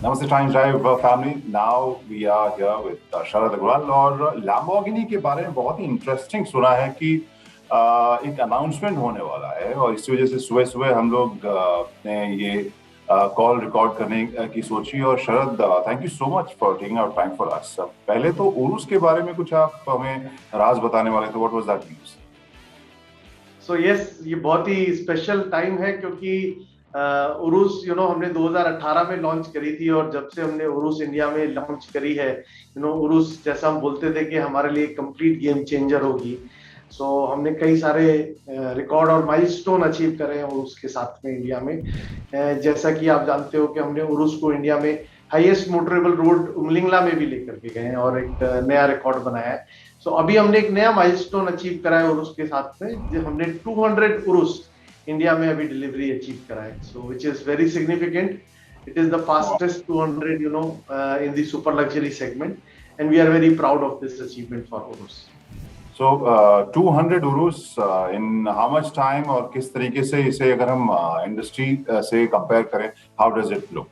Namaste Time Drive family. Now we are here with शरद अग्रवाल और Lamborghini के बारे में बहुत ही इंटरेस्टिंग सुना है कि एक अनाउंसमेंट होने वाला है और इसी वजह से सुबह सुबह हम लोग ने ये कॉल रिकॉर्ड करने की सोची। और Sharad, thank you so much for taking our time for us. पहले तो उरुस के बारे में कुछ आप हमें राज बताने वाले थे। What was that news? So yes, ये बहुत ही स्पेशल टाइम है क्योंकि उरुस हमने 2018 में लॉन्च करी थी और जब से हमने उरुस इंडिया में लॉन्च करी है, उरुस जैसा हम बोलते थे कि हमारे लिए कंप्लीट गेम चेंजर होगी। सो हमने कई सारे रिकॉर्ड और माइलस्टोन अचीव करे हैं उरुस के साथ में इंडिया में। जैसा कि आप जानते हो कि हमने उरुस को इंडिया में हाईएस्ट मोटरेबल रोड उमलिंगला में भी लेकर के गए हैं और एक नया रिकॉर्ड बनाया है। सो अभी हमने एक नया माइलस्टोन अचीव करा है उरुस के साथ में, जो हमने 200 उरुस इंडिया में अभी डिलीवरी अचीव करा है। So which is very significant. It is the fastest 200 in the super luxury segment and we are very proud of this achievement for Urus. So 200 उरुस in how much time और किस तरीके से इसे अगर हम इंडस्ट्री से कंपेयर करें, how does it look?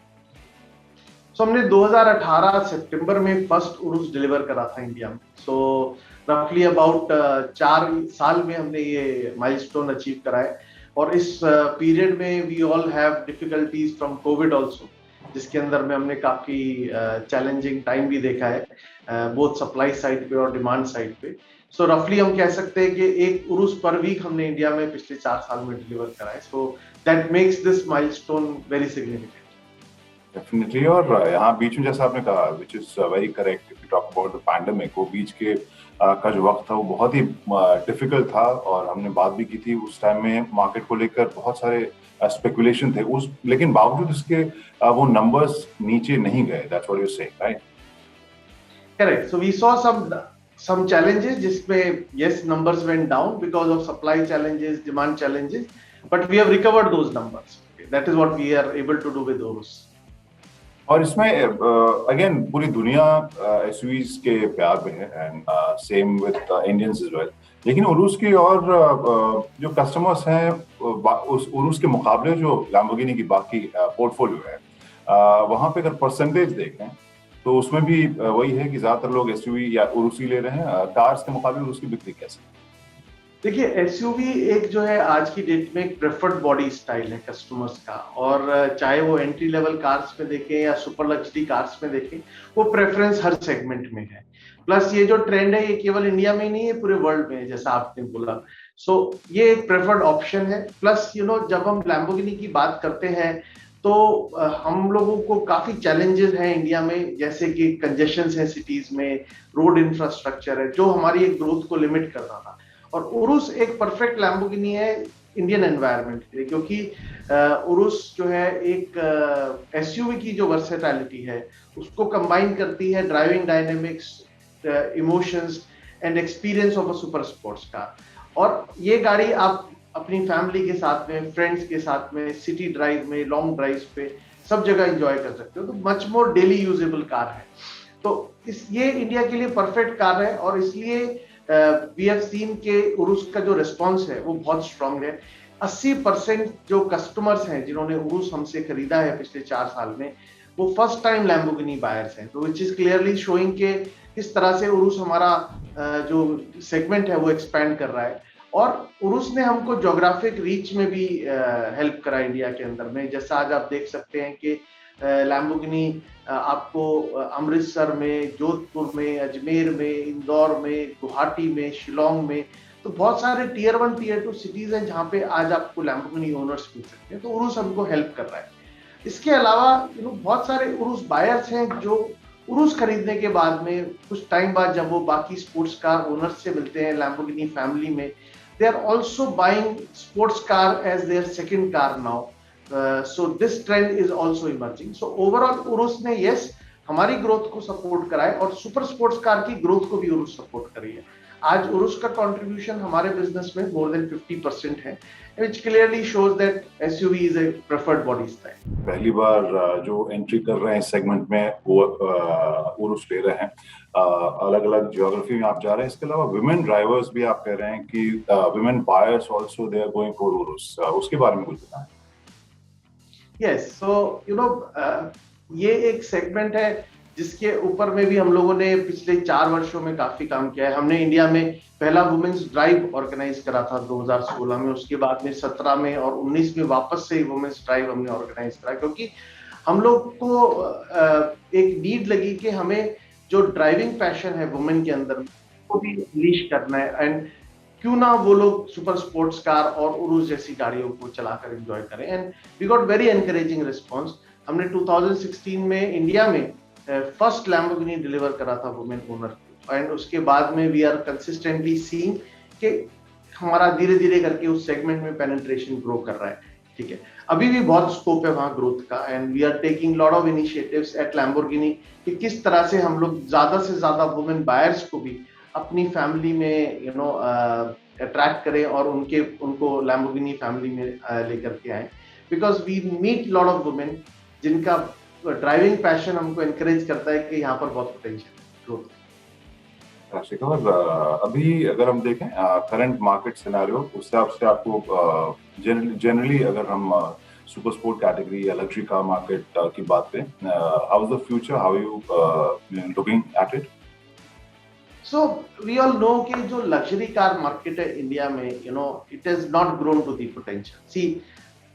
So हमने 2018 सितंबर में फर्स्ट उरुस डिलीवर करा था इंडिया में। सो रफली अबाउट 4 साल में हमने ये माइलस्टोन अचीव करा है और इस पीरियड में we all have difficulties from covid also, जिसके अंदर में हमने काफी चैलेंजिंग टाइम भी देखा है बोथ सप्लाई साइड पे और डिमांड साइड पे। सो रफली हम कह सकते हैं कि एक उरुस पर वीक हमने इंडिया में पिछले 4 साल में डिलीवर करा है। So that makes this milestone very significant. Definitely. और यहाँ बीच में जैसा आपने कहा, which is very correct, if you talk about the pandemic, वो बीच के का जो वक्त था वो बहुत ही डिफिकल्ट था और हमने बात भी की थी उस टाइम में। मार्केट को लेकर बहुत सारे स्पेकुलेशन थे उस, लेकिन बावजूद इसके वो नंबर्स नीचे नहीं गए। That's what you saying, right? Correct. So we saw some challenges जिसमें yes numbers went down because of supply challenges, demand challenges, but we have recovered those numbers. That is what we are able to do with Urus. और इसमें again पूरी दुनिया SUVs के प्यार में है and same with Indians as well, लेकिन Urus की और जो कस्टमर्स हैं उस उरुस के मुकाबले जो लैम्बोर्गिनी की बाकी पोर्टफोलियो है वहाँ पे अगर परसेंटेज देखें तो उसमें भी वही है कि ज्यादातर लोग एसयूवी या उरुस ही ले रहे हैं। कार्स के मुकाबले उरुस की बिक्री कैसे? देखिए, एसयूवी एक जो है आज की डेट में एक प्रेफर्ड बॉडी स्टाइल है कस्टमर्स का, और चाहे वो एंट्री लेवल कार्स में देखें या सुपर लग्जरी कार्स में देखें, वो प्रेफरेंस हर सेगमेंट में है। प्लस ये जो ट्रेंड है ये केवल इंडिया में ही नहीं है, पूरे वर्ल्ड में है, जैसा आपने बोला। सो ये एक प्रेफर्ड ऑप्शन है। प्लस जब हम लैम्बोर्गिनी की बात करते हैं तो हम लोगों को काफी चैलेंजेस हैं इंडिया में, जैसे कि कंजेशन है सिटीज में, रोड इंफ्रास्ट्रक्चर है जो हमारी एक ग्रोथ को लिमिट कर रहा था। और उरुस एक परफेक्ट लैम्बोर्गिनी है इंडियन एनवायरनमेंट के लिए, क्योंकि उरुस जो है एक एसयूवी की जो वर्सेटैलिटी है उसको कंबाइन करती है, driving dynamics, emotions and experience of a super sports car. और ये गाड़ी आप अपनी फैमिली के साथ में, फ्रेंड्स के साथ में, सिटी ड्राइव में, लॉन्ग ड्राइव पे सब जगह एंजॉय कर सकते हो। तो much more daily usable car है। तो ये इंडिया के लिए परफेक्ट कार है और इसलिए वी हैव सीन के उरुस का जो रिस्पॉन्स है वो बहुत स्ट्रांग है। 80% जो कस्टमर्स हैं जिन्होंने उरुस हमसे खरीदा है पिछले 4 साल में, वो फर्स्ट टाइम लैम्बोर्गिनी बायर्स हैं। तो विच इज क्लियरली शोइंग के किस तरह से उरुस हमारा जो सेगमेंट है वो एक्सपैंड कर रहा है। और उरुस ने हमको ज्योग्राफिक रीच में भी हेल्प करा इंडिया के अंदर में। जैसा आज आप देख सकते हैं कि लैम्बोर्गिनी आपको अमृतसर में, जोधपुर में, अजमेर में, इंदौर में, गुवाहाटी में, शिलोंग में, तो बहुत सारे टियर 1 टियर 2 सिटीज हैं जहाँ पे आज आपको लैम्बोर्गिनी ओनर्स मिल सकते हैं। तो उरुस हमको हेल्प कर रहा है। इसके अलावा बहुत सारे उरुस बायर्स हैं जो उरुस खरीदने के बाद में कुछ टाइम बाद जब वो बाकी स्पोर्ट्स कार ओनर्स से मिलते हैं लैम्बोर्गिनी फैमिली में, they are also buying sports car as their second car now. So this trend is also emerging. So overall Urs ने yes हमारी ग्रोथ को सपोर्ट करा है और सुपर स्पोर्ट्स कार की ग्रोथ को भी उरुस सपोर्ट करी है। आज उरुस का कंट्रीब्यूशन हमारे बिजनेस में मोर देन 50% है, which clearly shows that SUV is a preferred body style. पहली बार जो एंट्री कर रहे हैं इस सेगमेंट में वो उरुस ले रहे हैं। अलग अलग ज्योग्राफी में आप जा रहे हैं। इसके अलावा विमेन ड्राइवर्स भी आप कह रहे हैं कि women buyers also they are going for Urus, उसके बारे में कुछ बताएं। Yes, so ये एक सेगमेंट है जिसके ऊपर में भी हम लोगों ने पिछले 4 वर्षों में काफी काम किया है। हमने इंडिया में पहला वुमेन्स ड्राइव ऑर्गेनाइज करा था 2016 में, उसके बाद में 17 में और 19 में वापस से वुमेन्स ड्राइव हमने ऑर्गेनाइज करा, क्योंकि हम लोग को एक नीड लगी कि हमें जो ड्राइविंग पैशन है वुमेन के अंदर वो भी अनलीश करना है, एंड क्यों ना वो लोग सुपर स्पोर्ट्स कार और उरूस जैसी गाड़ियों को चलाकर एंजॉय करें। And we got very encouraging response. हमने 2016 में इंडिया में फर्स्ट लैम्बोर्गिनी डिलीवर करा था वुमेन ओनर, एंड उसके बाद में वी आर कंसिस्टेंटली सीइंग कि हमारा धीरे धीरे करके उस सेगमेंट में पेनिट्रेशन ग्रो कर रहा है। ठीक है, अभी भी बहुत स्कोप है वहां ग्रोथ का, and we are taking lot of initiatives at Lamborghini कि किस तरह से हम लोग ज्यादा से ज्यादा वुमेन बायर्स को भी अपनी फैमिली में अट्रैक्ट करें और उनको लैम्बोर्गिनी फैमिली में लेकर के आए, because we meet lot of women जिनका ड्राइविंग पैशन हमको एनकरेज करता है कि यहाँ पर बहुत पोटेंशियल ग्रोथ है। शिखर, अभी अगर हम देखें करंट मार्केट सिनेरियो, उस हिसाब से आपको जनरली अगर हम सुपर स्पोर्ट कैटेगरी या लग्जरी कार मार्केट की बात करें, how is the future, how you looking at it? So we all know कि जो लग्जरी कार मार्केट है इंडिया में, it has not grown to the potential. See,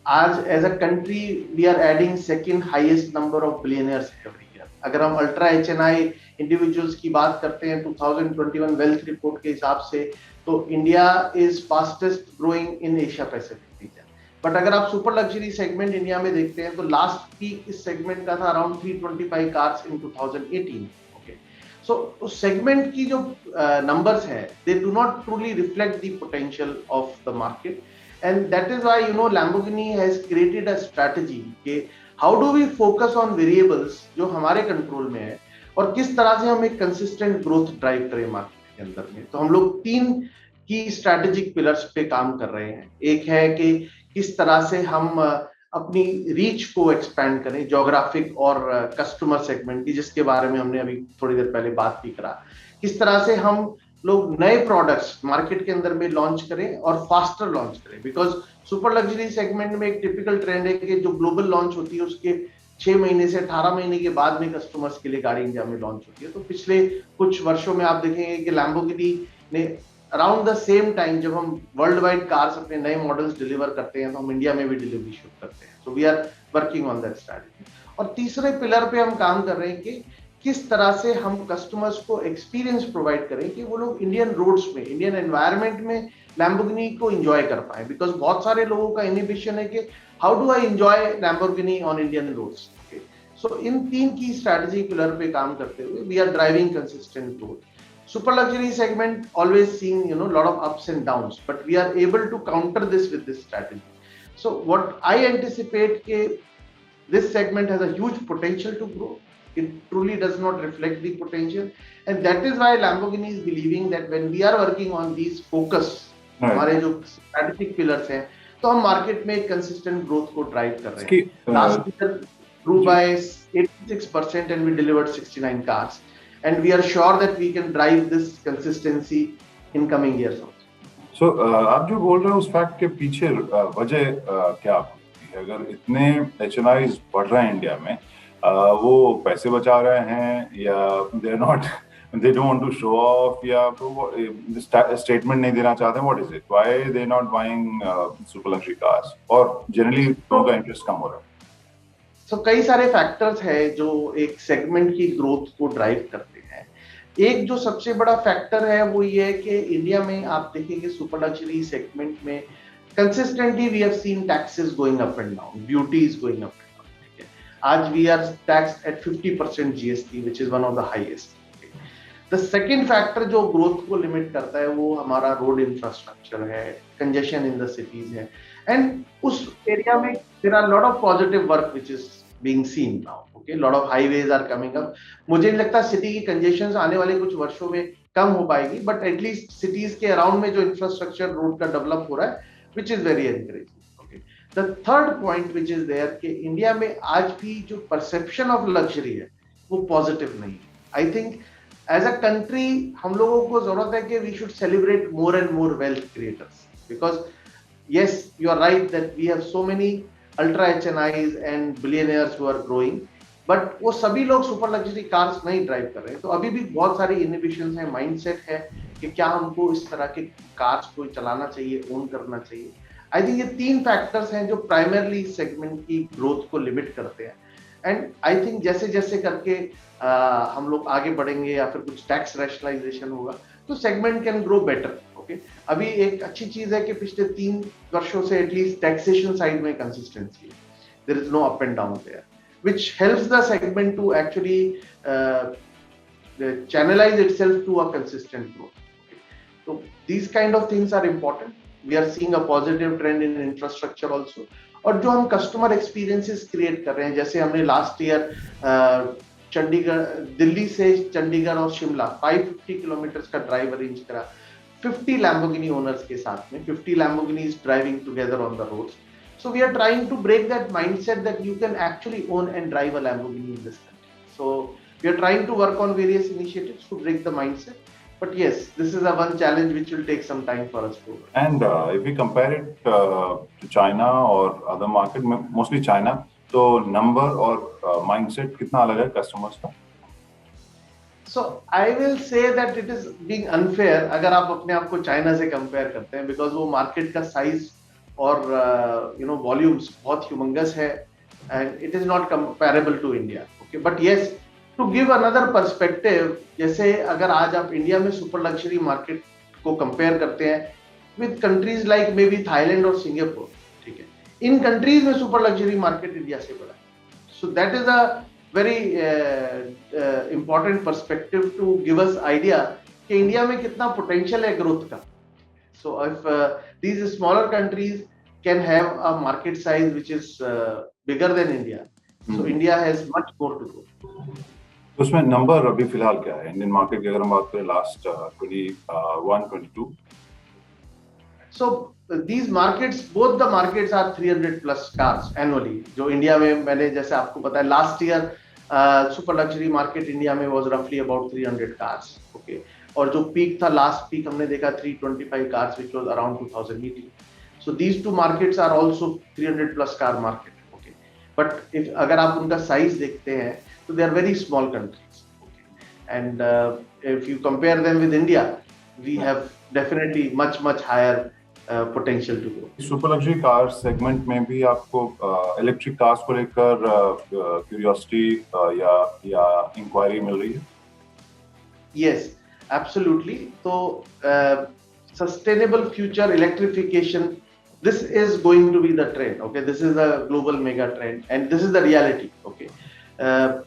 आज as a country we are adding second highest number of billionaires every year. अगर हम ultra HNI individuals की बात करते हैं 2021 वेल्थ रिपोर्ट के हिसाब से, तो India is fastest growing in Asia Pacific region. But अगर आप सुपर लग्जरी सेगमेंट इंडिया में देखते हैं तो लास्ट पीक इस सेगमेंट का था अराउंड 325 कार्स इन 2018। So, उस सेगमेंट की जो नंबर्स हैं, they do not truly reflect the potential of the market, and that is why Lamborghini has created a strategy कि how do we focus on variables जो हमारे control में है और किस तरह से हम एक कंसिस्टेंट ग्रोथ ड्राइव करें मार्केट के अंदर में। तो हम लोग 3 की स्ट्रेटेजिक पिलर्स पे काम कर रहे हैं। एक है कि किस तरह से हम अपनी रीच को एक्सपैंड करें, ज्योग्राफिक और कस्टमर सेगमेंट की, जिसके बारे में हमने अभी थोड़ी देर पहले बात भी करा। किस तरह से हम लोग नए प्रोडक्ट्स मार्केट के अंदर में लॉन्च करें और फास्टर लॉन्च करें, बिकॉज सुपर लग्जरी सेगमेंट में एक टिपिकल ट्रेंड है कि जो ग्लोबल लॉन्च होती है उसके 6 महीने से 18 महीने के बाद में कस्टमर्स के लिए गाड़ी इंडिया में लॉन्च होती है। तो पिछले कुछ वर्षों में आप देखेंगे कि लैम्बोर्गिनी ने अराउंड द सेम टाइम, जब हम वर्ल्ड वाइड कार्स अपने नए मॉडल्स डिलीवर करते हैं, तो हम इंडिया में भी डिलीवरी शुरू करते हैं। So we are working on that strategy. और तीसरे पिलर पे हम काम कर रहे हैं कि किस तरह से हम कस्टमर्स को एक्सपीरियंस प्रोवाइड करें कि वो लोग इंडियन रोड्स में, इंडियन एनवायरनमेंट में लैम्बोर्गिनी को एंजॉय कर पाए, बिकॉज बहुत सारे लोगों का इनहिबिशन है कि how do I enjoy Lamborghini on Indian roads. So in 3 की स्ट्रेटजी पिलर पे काम करते हुए we are driving consistent growth. Super luxury segment always seeing lot of ups and downs, but we are able to counter this with this strategy. So what I anticipate ke this segment has a huge potential to grow. It truly does not reflect the potential, and that is why Lamborghini is believing that when we are working on these focus, हमारे जो strategic pillars हैं, तो हम market में consistent growth को drive कर रहे हैं। Last year grew by 86% and we delivered 69 cars. And we are sure that we can drive this consistency in coming years also. So आप जो बोल रहे हो उस फैक्ट के पीछे वजह क्या होती है? अगर इतने HNIs बढ़ रहे हैं इंडिया में, वो पैसे बचा रहे हैं या they are not, they don't want to show off, या स्टेटमेंट नहीं देना चाहते? What is it? Why they not buying super luxury cars? और जनरली लोगों का इंटरेस्ट कम हो रहा है। So, कई सारे फैक्टर्स है जो एक सेगमेंट की ग्रोथ को ड्राइव करते हैं। एक जो सबसे बड़ा फैक्टर है वो ये है कि इंडिया में आप देखेंगे सुपर लग्जरी सेगमेंट में consistently we have seen taxes going up and down, duty is going up and down. ठीक है, आज we are taxed at 50% GST, which is one of the highest. The second factor जो growth को limit करता है वो हमारा road infrastructure है, कंजेशन इन द सिटीज है, एंड उस एरिया में there are lot of positive work which is being seen now. Okay, lot of highways are coming up. मुझे नहीं लगता सिटी की कंजेशंस आने वाले कुछ वर्षों में कम हो पाएगी, बट एटलीस्ट सिटीज के अराउंड में जो इंफ्रास्ट्रक्चर रोड का डेवलप हो रहा है, which is very encouraging. Okay, the third point which is there कि इंडिया में आज भी जो परसेप्शन ऑफ लग्जरी है वो पॉजिटिव नहीं है। I think as a country हम लोगों को जरूरत है कि we should celebrate more and more wealth creators, because yes, you are right that we have so many ultra HNIs and billionaires who are growing. But वो सभी लोग super luxury cars नहीं ड्राइव कर रहे हैं। तो अभी भी बहुत सारी इनहिबिशंस हैं, माइंडसेट है कि क्या हमको इस तरह के कार्स को चलाना चाहिए, ओन करना चाहिए। आई थिंक ये 3 फैक्टर्स हैं जो प्राइमरली सेगमेंट की ग्रोथ को लिमिट करते हैं। एंड आई थिंक जैसे जैसे करके हम लोग आगे बढ़ेंगे या फिर कुछ टैक्स रैशनलाइजेशन होगा तो segment can grow better. Okay, अभी एक अच्छी चीज है कि पिछले 3 वर्षों से एटलीस्ट टैक्सेशन साइड में कंसिस्टेंसी है, there is no up and down there, which helps the segment to actually channelize itself to a consistent growth. Okay. So these kind of things are important. We are seeing a positive trend in infrastructure also. और जो हम customer experiences create कर रहे हैं, जैसे हमने last year Chandigarh, Delhi से चंडीगढ़ और शिमला 550 किलोमीटर का ड्राइव अरेंज करा 50 लैम्बोर्गिनी ओनर्स के साथ में, 50 Lamborghinis driving together on the roads. So we are trying to break that mindset that you can actually own and drive a Lamborghini in this country. So we are trying to work on various initiatives to break the mindset. But yes, this is a one challenge which will take some time for us to overcome. And if we compare it to China or other market, mostly China, तो number और mindset कितना अलग है customers का? So I will say that it is being unfair अगर आप अपने आप को चाइना से compare करते हैं, because वो market का size और volumes बहुत humongous है and it is not comparable to India. Okay, but yes, to give another perspective, जैसे अगर आज आप इंडिया में सुपर लग्जरी मार्केट को कंपेयर करते हैं with countries like maybe Thailand और सिंगापुर, ठीक है, इन कंट्रीज में सुपर लग्जरी मार्केट इंडिया से बड़ा है. So that is a very important perspective to give us idea कि इंडिया में कितना पोटेंशियल है ग्रोथ का. So if these smaller countries can have a market size which is bigger than India, so India has much more to go. तो उसमें number अभी फिलहाल क्या है इंडियन मार्केट की, अगर हम बात करें last 21-22? So these markets, both the markets are 300 plus cars annually. जो इंडिया में मैंने जैसे आपको बताया last year super luxury market India में was roughly about 300 cars. Okay. और जो पीक था, लास्ट पीक हमने देखा 325 cars which was around 2018. So these two markets are also 300 plus car market. Okay, but if अगर आप उनका साइज देखते हैं तो they are very small countries. Okay, and if you compare them with India, we have definitely much higher potential to grow. Super luxury car segment में भी आपको electric cars को लेकर क्यूरियोसिटी या इंक्वायरी मिल रही है? Yes, absolutely. So sustainable future electrification, this is going to be the trend. Okay, this is a global mega trend and this is the reality. Okay,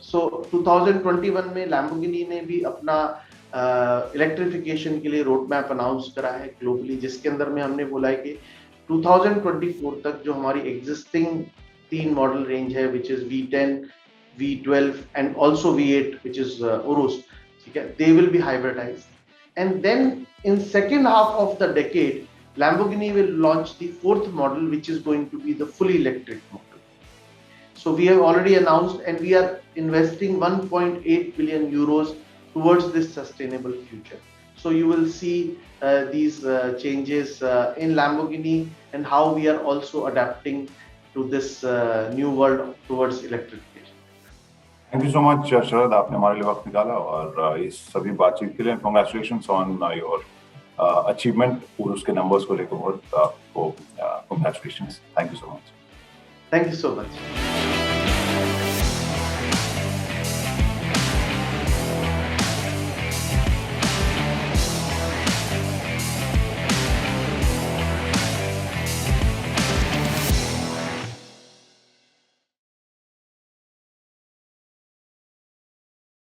so 2021 में Lamborghini ने भी अपना electrification के लिए road map announce करा है globally, जिसके अंदर में हमने बोला है कि 2024 तक जो हमारी एग्जिस्टिंग 3 मॉडल रेंज है which is V10, V12 and also V8 which is Urus, ठीक है, they will be hybridized. And then in second half of the decade, Lamborghini will launch the 4th model, which is going to be the fully electric model. So we have already announced and we are investing 1.8 billion euros towards this sustainable future. So you will see these changes in Lamborghini and how we are also adapting to this new world towards electrification. Thank you so much Sharad, आपने हमारे लिए वक्त निकाला और इस सभी बातचीत के लिए कांग्रेचुलेशंस ऑन योर अचीवमेंट और उसके नंबर्स को लेकर बहुत आपको congratulations. Thank you so much. Thank you so much.